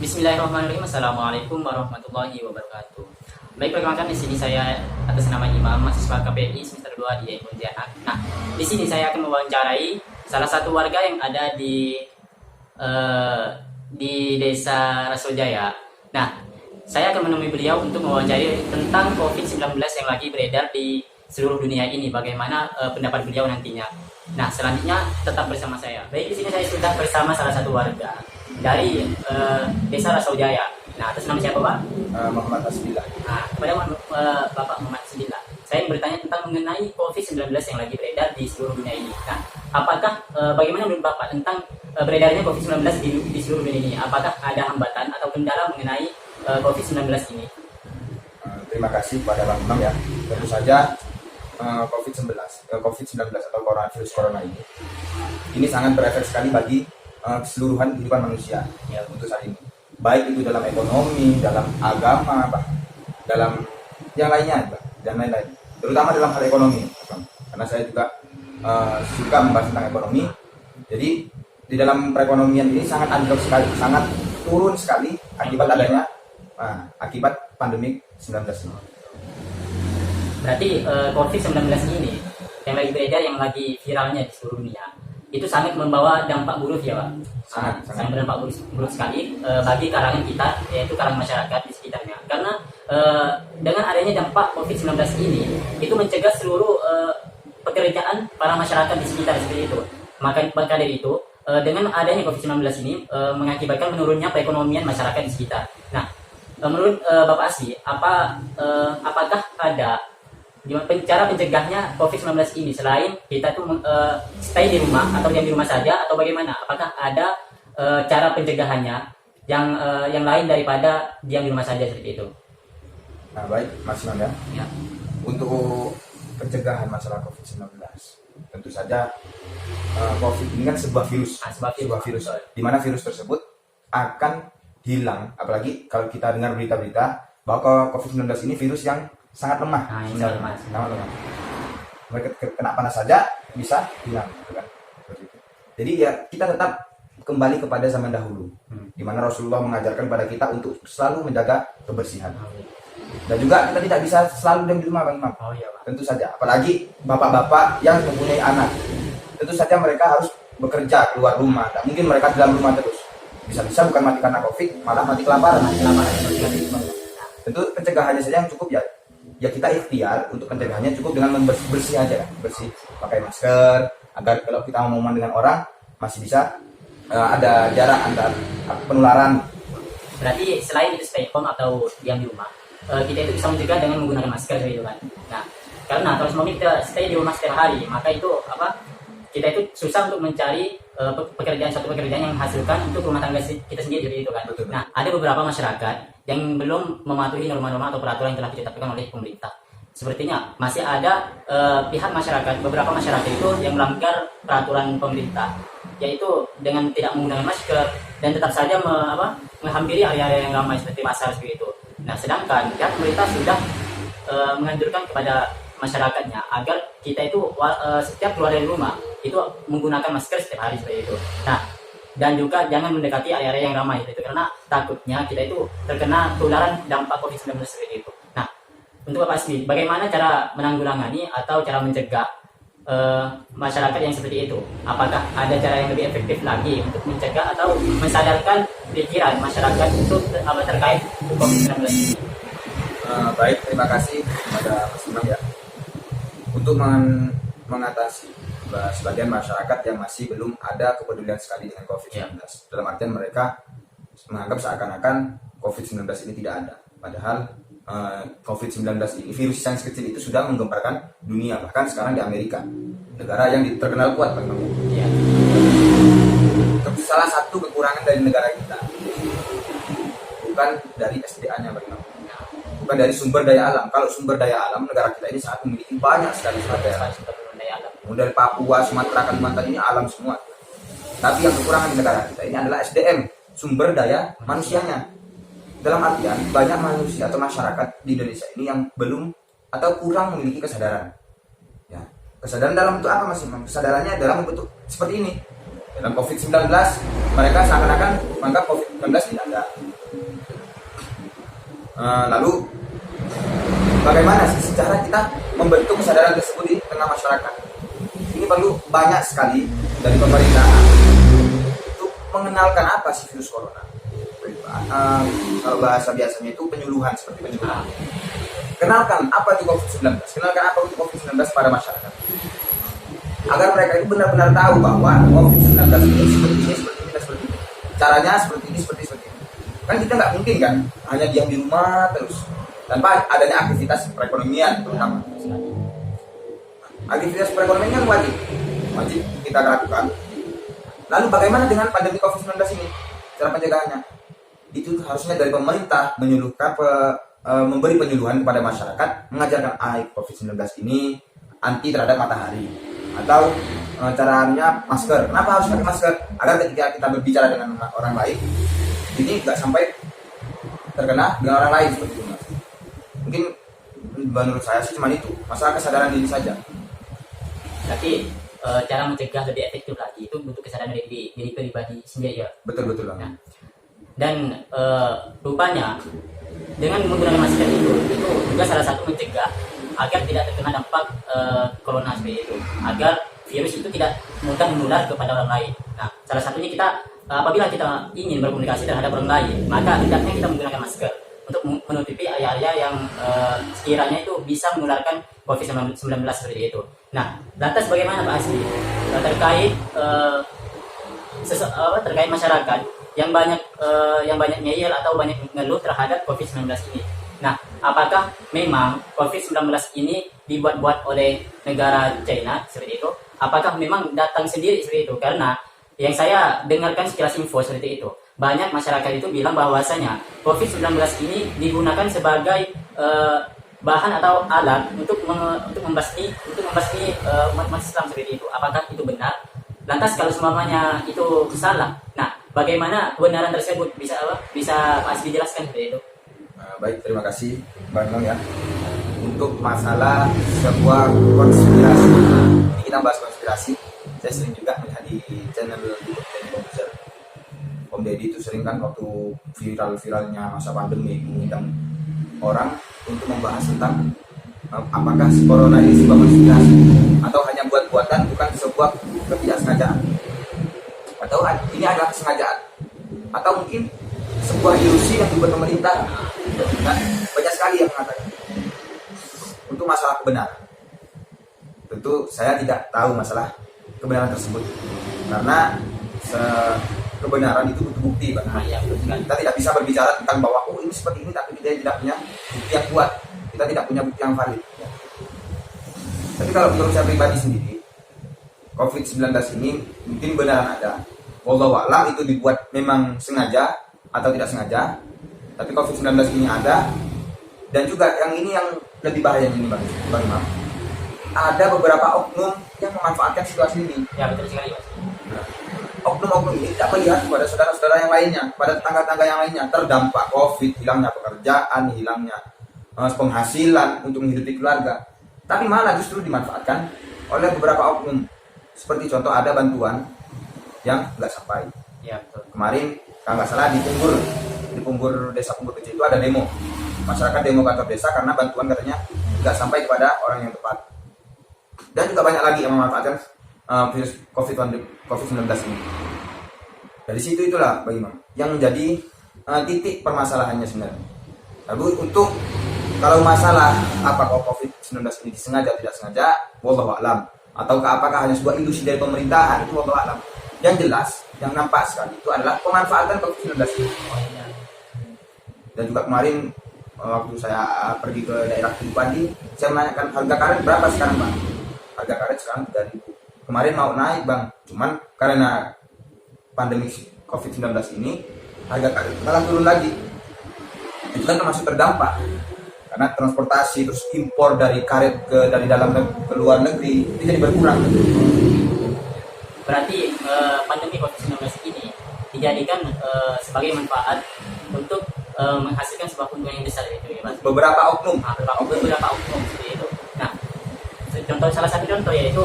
Bismillahirrahmanirrahim. Assalamualaikum warahmatullahi wabarakatuh. Baik, perkenalkan di sini saya atas nama Imam, mahasiswa KPI semester 2 di Pontianak. Nah, di sini saya akan mewawancarai salah satu warga yang ada di Desa Rasojaya. Nah, saya akan menemui beliau untuk mewawancarai tentang COVID-19 yang lagi beredar di seluruh dunia ini. Bagaimana pendapat beliau nantinya. Nah, selanjutnya tetap bersama saya. Baik, di sini saya sudah bersama salah satu warga dari Desa Rasojaya. Nah, atas nama siapa, Pak? Muhammad Hasbillah. Nah, kepada Bapak Muhammad Hasbillah, saya ingin bertanya tentang mengenai COVID-19 yang lagi beredar di seluruh dunia ini. Nah, apakah bagaimana menurut Bapak tentang beredarnya COVID-19 di seluruh dunia ini? Apakah ada hambatan atau kendala mengenai COVID-19 ini? Terima kasih kepada Bang Imam ya. Tentu saja COVID-19 atau virus corona ini sangat berefek sekali bagi keseluruhan kehidupan manusia ya, untuk saat ini. Baik itu dalam ekonomi, dalam agama, dalam yang lainnya, dan lain-lain. Terutama dalam hal ekonomi, karena saya juga suka membahas tentang ekonomi. Jadi di dalam perekonomian ini sangat anjlok sekali, sangat turun sekali akibat adanya akibat pandemi 19 ini. Berarti COVID-19 ini yang lagi beredar, yang lagi viralnya di seluruh dunia, itu sangat membawa dampak buruk ya, Pak? Sangat berdampak buruk sekali bagi kalangan kita, yaitu kalangan masyarakat di sekitarnya. Karena dengan adanya dampak COVID-19 ini, itu mencegah seluruh pekerjaan para masyarakat di sekitar seperti itu. Maka dari itu, dengan adanya COVID-19 ini mengakibatkan menurunnya perekonomian masyarakat di sekitar. Nah, menurut Bapak Asli, apakah ada cara pencegahnya COVID-19 ini selain kita tuh stay di rumah atau diam di rumah saja, atau bagaimana? Apakah ada cara pencegahannya yang lain daripada diam di rumah saja seperti itu? Nah, baik Mas Imam ya. Untuk pencegahan masalah COVID-19, tentu saja COVID ini kan sebuah virus, di mana virus tersebut akan hilang, apalagi kalau kita dengar berita-berita bahwa COVID-19 ini virus yang sangat lemah, sangat lemah. Mereka kena panas saja bisa hilang, gitu kan? Jadi ya kita tetap kembali kepada zaman dahulu, di mana Rasulullah mengajarkan pada kita untuk selalu menjaga kebersihan. Dan juga kita tidak bisa selalu diam di rumah, Bang Imam. Tentu saja, apalagi bapak-bapak yang mempunyai anak, tentu saja mereka harus bekerja keluar rumah. Tak mungkin mereka di dalam rumah terus. Bisa-bisa bukan mati karena COVID, malah mati kelaparan. Tentu pencegahannya saja yang cukup ya kita ikhtiar untuk pencegahannya cukup dengan bersih aja kan, bersih, pakai masker agar kalau kita ngomong dengan orang masih bisa ada jarak antar penularan. Berarti selain itu stay home atau diam di rumah, kita itu bisa mencegah dengan menggunakan masker gitu kan. Nah, karena kalau semuanya kita stay di rumah setiap hari, maka itu kita itu susah untuk mencari suatu pekerjaan yang menghasilkan untuk rumah tangga kita sendiri gitu kan. Betul. Nah, ada beberapa masyarakat yang belum mematuhi norma-norma atau peraturan yang telah ditetapkan oleh pemerintah. Sepertinya masih ada pihak masyarakat, beberapa masyarakat itu yang melanggar peraturan pemerintah, yaitu dengan tidak menggunakan masker dan tetap saja menghampiri area-area yang ramai seperti pasar seperti itu. Nah, sedangkan pihak pemerintah sudah menganjurkan kepada masyarakatnya agar kita itu setiap keluar dari rumah itu menggunakan masker setiap hari seperti itu. Nah, dan juga jangan mendekati area-area yang ramai itu, karena takutnya kita itu terkena tularan dampak COVID-19 seperti itu. Nah, untuk Bapak sendiri, bagaimana cara menanggulangi atau cara mencegah masyarakat yang seperti itu? Apakah ada cara yang lebih efektif lagi untuk mencegah atau mensadarkan pikiran masyarakat untuk terkait COVID-19 ini? Baik, terima kasih kepada Mas Imam ya. Untuk mengatasi sebagian masyarakat yang masih belum ada kepedulian sekali dengan COVID-19. Dalam artian mereka menganggap seakan-akan COVID-19 ini tidak ada. Padahal COVID-19 ini, virus yang kecil itu sudah menggemparkan dunia. Bahkan sekarang di Amerika, negara yang terkenal kuat, Bang Imam. Ya. Salah satu kekurangan dari negara kita bukan dari SDA-nya, Bang Imam. Bukan dari sumber daya alam. Kalau sumber daya alam, negara kita ini sangat memiliki banyak sekali sumber daya alam. Dari Papua, Sumatera, Kalimantan ini alam semua. Tapi yang kekurangan di negara kita ini adalah SDM, sumber daya manusianya. Dalam artian banyak manusia atau masyarakat di Indonesia ini yang belum atau kurang memiliki kesadaran. Ya, kesadaran dalam bentuk apa, Mas Imam? Kesadarannya dalam bentuk seperti ini. Dalam COVID-19 mereka seakan-akan menganggap COVID-19 tidak ada. Lalu bagaimana sih cara kita membentuk kesadaran tersebut di tengah masyarakat? Ini perlu banyak sekali dari pemerintah untuk mengenalkan apa sih virus corona. Kalau bahasa biasanya itu penyuluhan, seperti penyuluhan. Kenalkan apa itu COVID-19, kenalkan apa itu COVID-19 pada masyarakat, agar mereka itu benar-benar tahu bahwa COVID-19 ini seperti ini, seperti ini. Caranya seperti ini. Kan kita nggak mungkin kan hanya diam di rumah terus tanpa adanya aktivitas perekonomian terutama. Aktivitas perekonomian kan wajib kita lakukan. Lalu bagaimana dengan pandemi COVID-19 ini? Cara pencegahannya itu harusnya dari pemerintah menyuluhkan memberi penyuluhan kepada masyarakat, mengajarkan COVID-19 ini anti terhadap matahari, atau caranya masker. Kenapa harus pakai masker? Agar ketika kita berbicara dengan orang lain ini nggak sampai terkena dengan orang lain seperti itu, Mas. Mungkin menurut saya sih cuma itu, masalah kesadaran diri saja. Tapi cara mencegah lebih efektif lagi itu butuh kesadaran dari diri pribadi sendiri ya. Betul Bang. Nah, dan rupanya dengan menggunakan masker itu juga salah satu mencegah agar tidak terkena dampak corona seperti itu, agar virus itu tidak mudah menular kepada orang lain. Nah, salah satunya kita apabila kita ingin berkomunikasi terhadap orang lain, maka hendaknya kita menggunakan masker untuk menutupi area-area yang sekiranya itu bisa menularkan COVID-19 seperti itu. Nah, lantas bagaimana Pak Asli terkait terkait masyarakat yang banyak ngeyel atau banyak ngeluh terhadap COVID-19 ini? Nah, apakah memang COVID-19 ini dibuat-buat oleh negara China seperti itu? Apakah memang datang sendiri seperti itu? Karena yang saya dengarkan sekilas info seperti itu, banyak masyarakat itu bilang bahwasanya COVID-19 ini digunakan sebagai bahan atau alat untuk membasmi umat Islam seperti itu. Apakah itu benar? Lantas kalau semuanya itu salah, nah bagaimana kebenaran tersebut bisa Pak Asbi jelaskan seperti itu? Baik, terima kasih Bang Nong ya. Untuk masalah sebuah konspirasi, ini kita bahas konspirasi. Saya sering juga melihat di channel YouTube Om Deddy itu sering kan waktu viral-viralnya masa pandemi mengundang orang untuk membahas tentang apakah corona ini sebuah konspirasi atau hanya buat-buatan, bukan sebuah ketidaksengajaan, atau ini adalah kesengajaan, atau mungkin sebuah ilusi yang dibuat pemerintah. Dan banyak sekali yang mengatakan. Untuk masalah kebenaran, tentu saya tidak tahu masalah kebenaran tersebut, karena kebenaran itu butuh bukti, Bang. Kita tidak bisa berbicara tentang bahwa ini seperti ini, tapi kita tidak punya bukti yang kuat, kita tidak punya bukti yang valid. Tapi kalau menurut saya pribadi sendiri, COVID-19 ini mungkin benaran ada. Wallahu a'lam itu dibuat memang sengaja atau tidak sengaja, tapi COVID-19 ini ada. Dan juga yang ini yang lebih bahaya ini, Bang Imam. Ada beberapa oknum yang memanfaatkan situasi ini. Ya, betul sekali, Mas. Oknum-oknum ini tidak melihat kepada saudara-saudara yang lainnya, pada tetangga-tetangga yang lainnya terdampak COVID, hilangnya pekerjaan, hilangnya penghasilan untuk menghidupi keluarga. Tapi malah justru dimanfaatkan oleh beberapa oknum. Seperti contoh ada bantuan yang nggak sampai. Ya, betul. Kemarin kalau nggak salah di Punggur desa Punggur Kecil itu ada demo. Masyarakat demo kantor desa karena bantuan katanya nggak sampai kepada orang yang tepat. Dan juga banyak lagi yang memanfaatkan virus COVID-19 ini. Dari situ itulah Bang Imam yang menjadi titik permasalahannya sebenarnya. Lalu untuk kalau masalah apakah COVID-19 ini disengaja atau tidak sengaja, wallahu a'lam, ataukah apakah hanya sebuah ilusi dari pemerintahan, itu wallahu a'lam. Yang jelas, yang nampak sekali itu adalah pemanfaatan COVID-19 ini. Dan juga kemarin waktu saya pergi ke daerah Padi, saya menanyakan harga karet berapa sekarang, Bang? Harga karet sekarang 3.000. Kemarin mau naik, Bang, cuman karena pandemi COVID-19 ini harga karet malah turun lagi. Itu kan termasuk terdampak karena transportasi terus impor dari karet dari dalam ke luar negeri itu jadi berkurang. Berarti pandemi COVID-19 ini dijadikan sebagai manfaat untuk menghasilkan sebuah keuntungan yang besar itu ya, Mas. Beberapa oknum Beberapa oknum seperti itu. Nah, salah satu contoh yaitu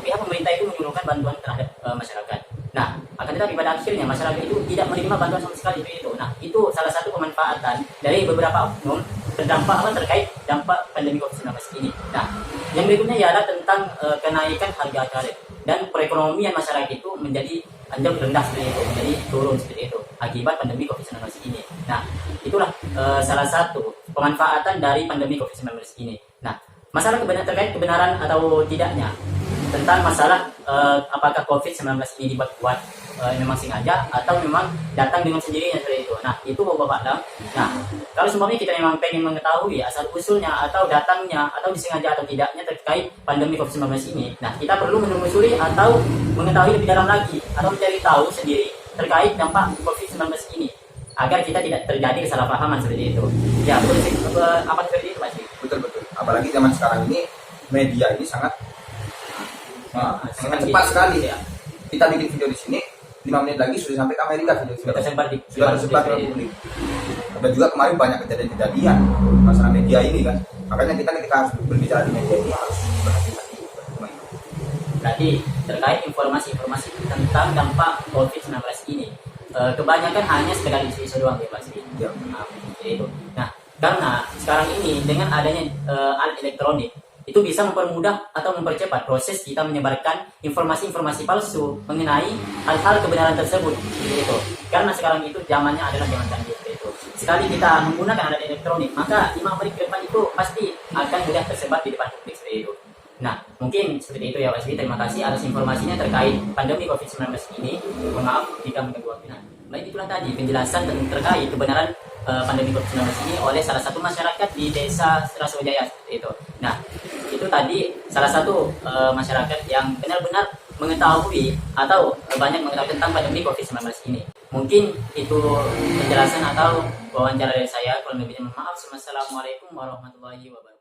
pihak pemerintah itu menyuruhkan bantuan terhadap masyarakat. Nah, akan tetapi pada akhirnya masyarakat itu tidak menerima bantuan sama sekali itu. Nah, itu salah satu pemanfaatan dari beberapa oknum terkait dampak pandemi COVID-19 ini. Nah, yang berikutnya ialah tentang kenaikan harga tarif dan perekonomian masyarakat itu menjadi anjlok rendah seperti itu, menjadi turun seperti itu akibat pandemi COVID-19 ini. Nah, itulah salah satu pemanfaatan dari pandemi COVID-19 ini. Nah, masalah terkait kebenaran atau tidaknya tentang masalah apakah COVID-19 ini dibuat memang sengaja atau memang datang dengan sendirinya seperti itu. Nah, itu Bapak Adam. Nah, kalau semuanya kita memang pengen mengetahui asal usulnya atau datangnya atau disengaja atau tidaknya terkait pandemi COVID-19 ini, nah kita perlu menelusuri atau mengetahui lebih dalam lagi atau mencari tahu sendiri terkait dampak COVID-19 ini agar kita tidak terjadi kesalahpahaman seperti itu. Ya, betul sih. Apa seperti itu, Pak? Betul. Apalagi zaman sekarang ini media ini sangat cepat sekali ya. Kita bikin video di sini 5 menit lagi sudah sampai ke Amerika, sudah tersebar di publik. Dan juga kemarin banyak kejadian-kejadian masalah media ini kan. Makanya kita harus berbicara di media ini harus berhati-hati. Berarti terkait informasi-informasi tentang dampak COVID-19 ini kebanyakan hanya sekedar isu-isu doang ya Pak Sri. Ya. Nah, itu. Nah, karena sekarang ini dengan adanya alat elektronik itu bisa mempermudah atau mempercepat proses kita menyebarkan informasi-informasi palsu mengenai hal-hal kebenaran tersebut itu. Karena sekarang itu zamannya adalah zaman canggih itu. Sekali kita menggunakan alat elektronik, maka 5 menit ke depan itu pasti akan mudah tersebar di depan publik seperti itu. Nah, mungkin seperti itu ya Pak Sri. Terima kasih atas informasinya terkait pandemi COVID-19 ini. Mohon maaf jika mengganggu waktu. Baik, itulah tadi penjelasan terkait kebenaran pandemi COVID-19 ini oleh salah satu masyarakat di Desa Rasojaya seperti itu. Nah, itu tadi salah satu masyarakat yang benar-benar mengetahui atau banyak mengetahui tentang pandemi COVID-19 ini. Mungkin itu penjelasan atau wawancara dari saya. Kurang lebihnya mohon maaf. Wassalamualaikum warahmatullahi wabarakatuh.